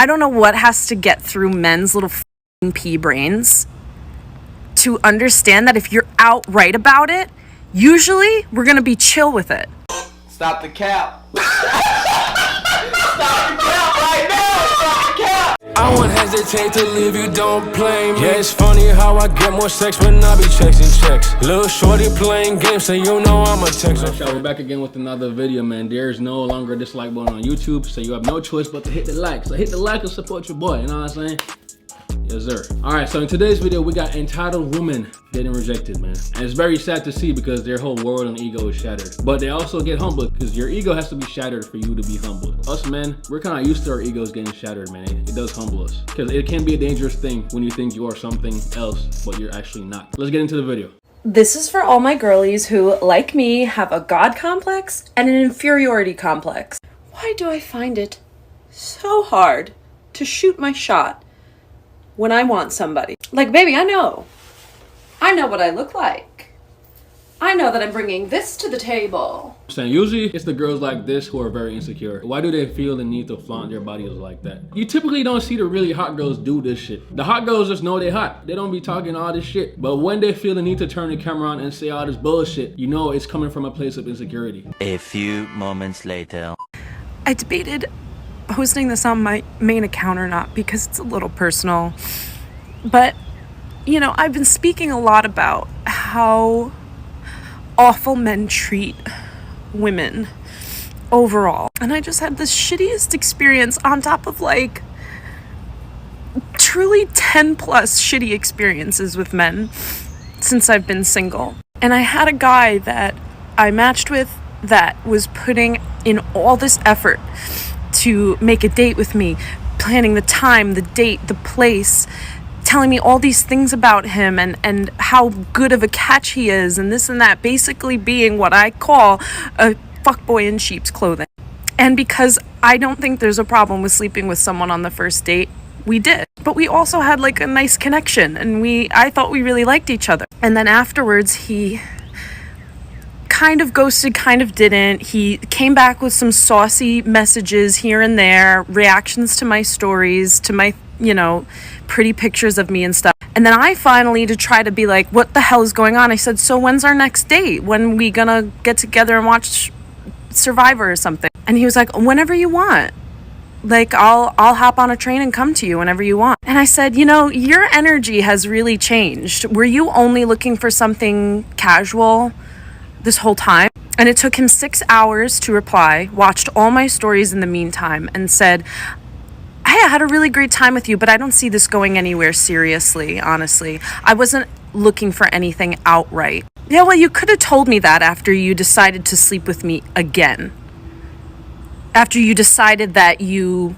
I don't know what has to get through men's little pea brains to understand that if you're outright about it, usually we're gonna be chill with it. Stop the cap. Stop the cap right now. Stop the cap. I won't hesitate to leave you, don't blame me. Yeah, it's funny how I get more sex when I be chasing checks. Little shorty playing games, so you know I'm a texter. We're back again with another video, man. There's no longer a dislike button on YouTube, so you have no choice but to hit the like. So hit the like and support your boy, you know what I'm saying? Yes, sir. All right, so in today's video, we got entitled women getting rejected, man. And it's very sad to see because their whole world and ego is shattered. But they also get humbled because your ego has to be shattered for you to be humbled. Us, men, we're kind of used to our egos getting shattered, man. It does humble us because it can be a dangerous thing when you think you are something else, but you're actually not. Let's get into the video. This is for all my girlies who, like me, have a God complex and an inferiority complex. Why do I find it so hard to shoot my shot when I want somebody? Like, baby, I know what I look like. I know that I'm bringing this to the table. I'm saying usually it's the girls like this who are very insecure. Why do they feel the need to flaunt their bodies like that? You typically don't see the really hot girls do this shit. The hot girls just know they hot. They don't be talking all this shit. But when they feel the need to turn the camera on and say all this bullshit, you know it's coming from a place of insecurity. A few moments later. I debated posting this on my main account or not because it's a little personal. But, you know, I've been speaking a lot about how awful men treat women overall. And I just had the shittiest experience on top of like truly 10 plus shitty experiences with men since I've been single. And I had a guy that I matched with that was putting in all this effort to make a date with me, planning the time, the date, the place, telling me all these things about him and how good of a catch he is and this and that, basically being what I call a fuckboy in sheep's clothing. And because I don't think there's a problem with sleeping with someone on the first date, we did. But we also had like a nice connection and I thought we really liked each other. And then afterwards he kind of ghosted, kind of didn't. He came back with some saucy messages here and there, reactions to my stories, to my, you know, pretty pictures of me and stuff. And then I finally, to try to be like, what the hell is going on? I said, so when's our next date? When we gonna get together and watch Survivor or something? And he was like, whenever you want. Like, I'll hop on a train and come to you whenever you want. And I said, you know, your energy has really changed. Were you only looking for something casual this whole time? And it took him 6 hours to reply, watched all my stories in the meantime, and said, hey, I had a really great time with you, but I don't see this going anywhere seriously, honestly. I wasn't looking for anything outright. Yeah, well, you could have told me that after you decided to sleep with me again. After you decided that you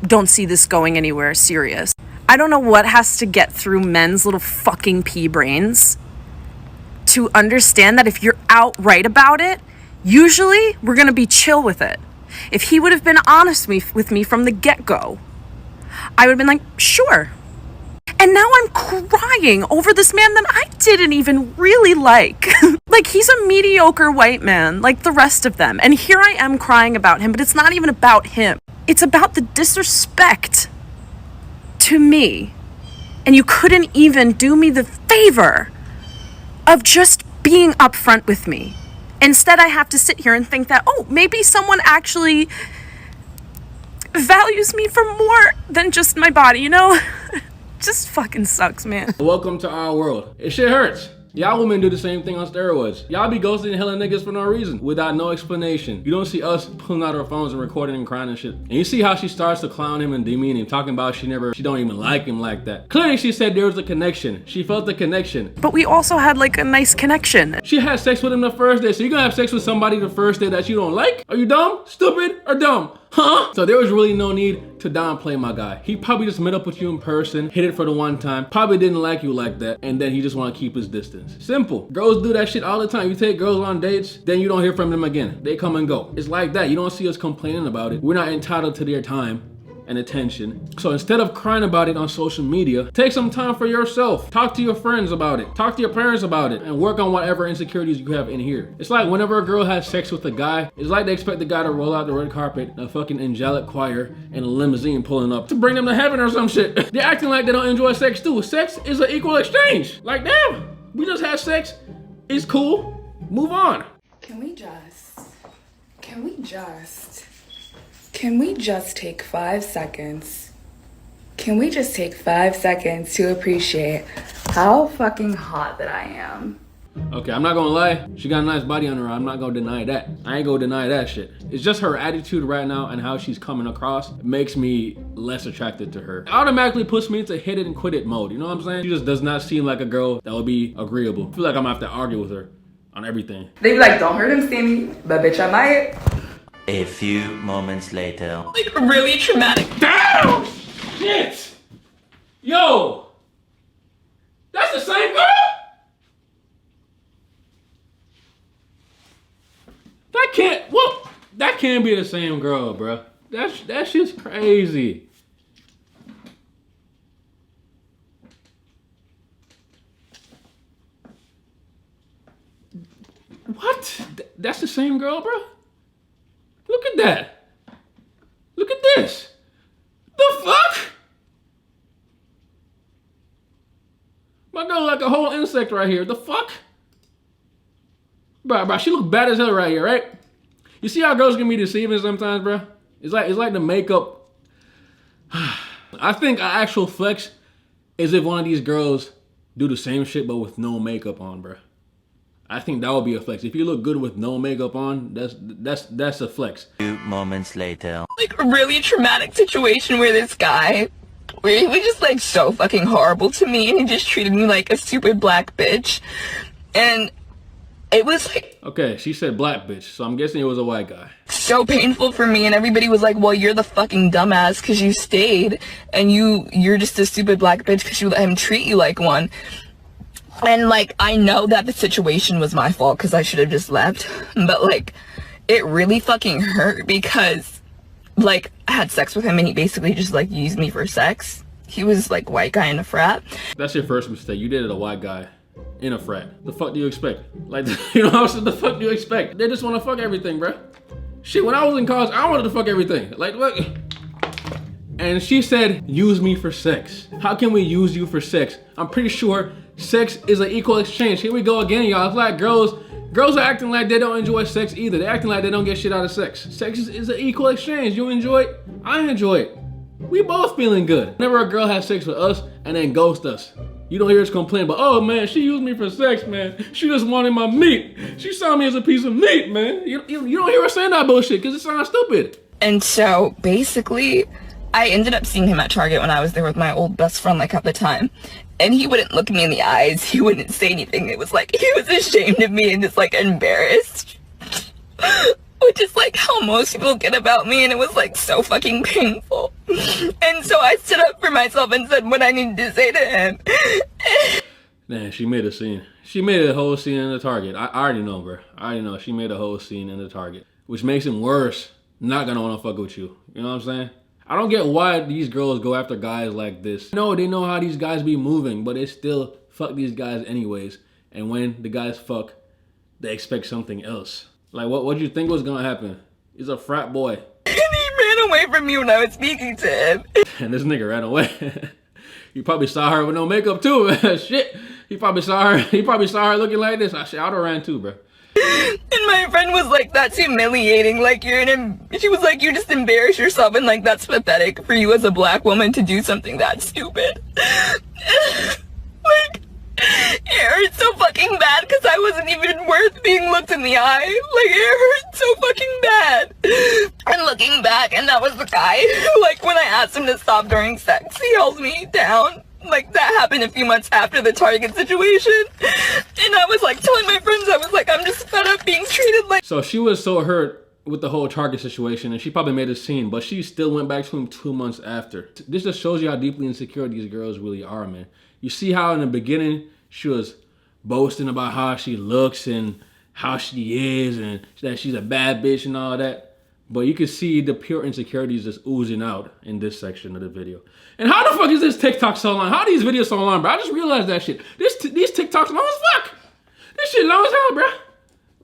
don't see this going anywhere serious. I don't know what has to get through men's little fucking pea brains to understand that if you're outright about it, usually we're gonna be chill with it. If he would have been honest with me from the get-go, I would have been like, sure. And now I'm crying over this man that I didn't even really like. Like, he's a mediocre white man like the rest of them. And here I am crying about him, but it's not even about him. It's about the disrespect to me. And you couldn't even do me the favor of just being upfront with me. Instead, I have to sit here and think that, oh, maybe someone actually values me for more than just my body, you know? Just fucking sucks, man. Welcome to our world. It shit hurts. Y'all women do the same thing on steroids. Y'all be ghosting hella niggas for no reason, without no explanation. You don't see us pulling out our phones and recording and crying and shit. And you see how she starts to clown him and demean him, talking about she don't even like him like that. Clearly she said there was a connection. She felt the connection. But we also had like a nice connection. She had sex with him the first day, so you're gonna have sex with somebody the first day that you don't like? Are you dumb, stupid, or dumb? Huh? So there was really no need to downplay my guy. He probably just met up with you in person, hit it for the one time, probably didn't like you like that, and then he just want to keep his distance. Simple. Girls do that shit all the time. You take girls on dates, then you don't hear from them again. They come and go. It's like that. You don't see us complaining about it. We're not entitled to their time. and attention. So instead of crying about it on social media, take some time for yourself. Talk to your friends about it. Talk to your parents about it and work on whatever insecurities you have in here. It's like whenever a girl has sex with a guy, it's like they expect the guy to roll out the red carpet, a fucking angelic choir, and a limousine pulling up to bring them to heaven or some shit. They're acting like they don't enjoy sex too. Sex is an equal exchange. Like, damn, we just had sex. It's cool. Move on. Can we just take 5 seconds? Can we just take 5 seconds to appreciate how fucking hot that I am? Okay, I'm not gonna lie. She got a nice body on her. I'm not gonna deny that. I ain't gonna deny that shit. It's just her attitude right now and how she's coming across makes me less attracted to her. It automatically puts me into hit it and quit it mode. You know what I'm saying? She just does not seem like a girl that would be agreeable. I feel like I'm gonna have to argue with her on everything. They be like, don't hurt him, Sammy, but bitch, I might. A few moments later. Like, really traumatic. Damn! Shit! Yo! That's the same girl? That can't be the same girl, bro. That shit's crazy. What? That's the same girl, bro? Look at that. Look at this. The fuck? My girl like a whole insect right here. The fuck? Bro, she look bad as hell right here, right? You see how girls can be deceiving sometimes, bro? It's like the makeup. I think an actual flex is if one of these girls do the same shit but with no makeup on, bro. I think that would be a flex. If you look good with no makeup on, that's a flex. Few moments later. Like a really traumatic situation where this guy, where he was just like so fucking horrible to me and he just treated me like a stupid black bitch. And it was like, okay, she said black bitch, so I'm guessing it was a white guy. So painful for me, and everybody was like, well, you're the fucking dumbass because you stayed, and you're just a stupid black bitch because you let him treat you like one. And like, I know that the situation was my fault because I should have just left, but like, it really fucking hurt because like, I had sex with him and he basically just like used me for sex. He was like white guy in a frat. That's your first mistake. You dated a white guy in a frat. The fuck do you expect? Like, you know what I'm saying? The fuck do you expect? They just want to fuck everything, bro. Shit, when I was in college, I wanted to fuck everything. Like, what? And she said, use me for sex. How can we use you for sex? I'm pretty sure sex is an equal exchange. Here we go again, y'all. It's like girls are acting like they don't enjoy sex either. They're acting like they don't get shit out of sex. Sex is an equal exchange. You enjoy it, I enjoy it. We both feeling good. Whenever a girl has sex with us and then ghosts us, you don't hear us complain, but oh man, she used me for sex, man. She just wanted my meat. She saw me as a piece of meat, man. You don't hear her saying that bullshit because it sounds stupid. And so basically, I ended up seeing him at Target when I was there with my old best friend like at the time. And he wouldn't look me in the eyes. He wouldn't say anything. It was like he was ashamed of me and just like embarrassed. Which is like how most people get about me, and it was like so fucking painful. And so I stood up for myself and said what I needed to say to him. Man, she made a scene. She made a whole scene in the Target. I already know, bro. I already know. She made a whole scene in the Target. Which makes him worse. Not gonna wanna fuck with you. You know what I'm saying? I don't get why these girls go after guys like this. No, they know how these guys be moving, but they still fuck these guys anyways. And when the guys fuck, they expect something else. Like, what you think was gonna happen? He's a frat boy. And he ran away from me when I was speaking to him. And this nigga ran away. You probably saw her with no makeup too. Shit. He probably saw her looking like this. I would have ran too, bro. And my friend was like, that's humiliating. Like, she was like, you just embarrass yourself, and like, that's pathetic for you as a black woman to do something that stupid. Like, it hurt so fucking bad because I wasn't even worth being looked in the eye. Like, it hurt so fucking bad. And looking back, and that was the guy who, like, when I asked him to stop during sex, he held me down. Like, that happened a few months after the Target situation. And I was like telling my friends, I was like, I'm just fed up being treated like. So she was so hurt with the whole Target situation, and she probably made a scene, but she still went back to him 2 months after. This just shows you how deeply insecure these girls really are, man. You see how in the beginning she was boasting about how she looks and how she is and that she's a bad bitch and all that. But you can see the pure insecurities just oozing out in this section of the video. And how the fuck is this TikTok so long? How are these videos so long, bro? I just realized that shit. These TikToks long as fuck. This shit long as hell, bro. I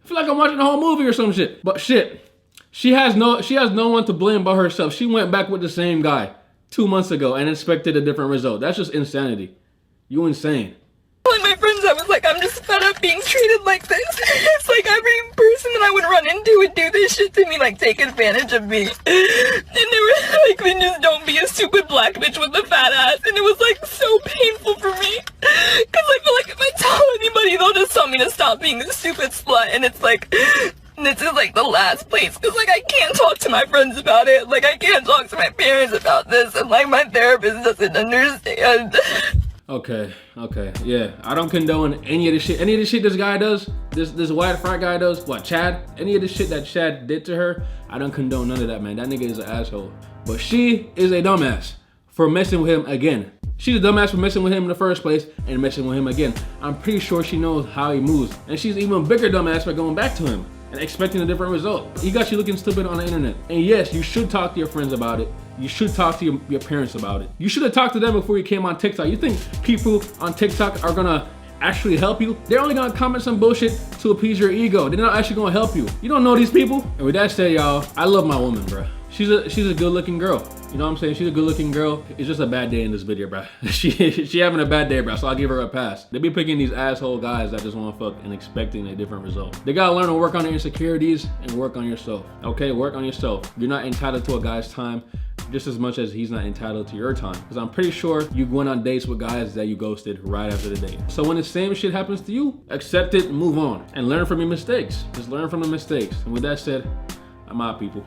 feel like I'm watching the whole movie or some shit. But shit, she has no one to blame but herself. She went back with the same guy 2 months ago and expected a different result. That's just insanity. You insane. Telling my friends, I was like, I'm just fed up being treated like this. It's like every person that I would run into would do this shit to me, like take advantage of me. And they were like, then just don't be a stupid black bitch with a fat ass. And it was like so painful for me. Cause I feel like if I tell anybody, they'll just tell me to stop being a stupid slut. And it's like, this is like the last place. Cause like I can't talk to my friends about it. Like I can't talk to my parents about this. And like my therapist doesn't understand. Okay, yeah. I don't condone any of the shit. Any of the shit this guy does, this white frat guy does, what, Chad? Any of the shit that Chad did to her, I don't condone none of that, man. That nigga is an asshole. But she is a dumbass for messing with him again. She's a dumbass for messing with him in the first place and messing with him again. I'm pretty sure she knows how he moves. And she's an even bigger dumbass for going back to him and expecting a different result. He got you looking stupid on the internet. And yes, you should talk to your friends about it. You should talk to your parents about it. You should have talked to them before you came on TikTok. You think people on TikTok are gonna actually help you? They're only gonna comment some bullshit to appease your ego. They're not actually gonna help you. You don't know these people. And with that said, y'all, I love my woman, bro. She's a good looking girl. You know what I'm saying? She's a good looking girl. It's just a bad day in this video, bro. She having a bad day, bro, so I'll give her a pass. They be picking these asshole guys that just wanna fuck and expecting a different result. They gotta learn to work on their insecurities and work on yourself, okay? Work on yourself. You're not entitled to a guy's time just as much as he's not entitled to your time. Because I'm pretty sure you went on dates with guys that you ghosted right after the date. So when the same shit happens to you, accept it, move on, and learn from your mistakes. Just learn from the mistakes. And with that said, I'm out, people.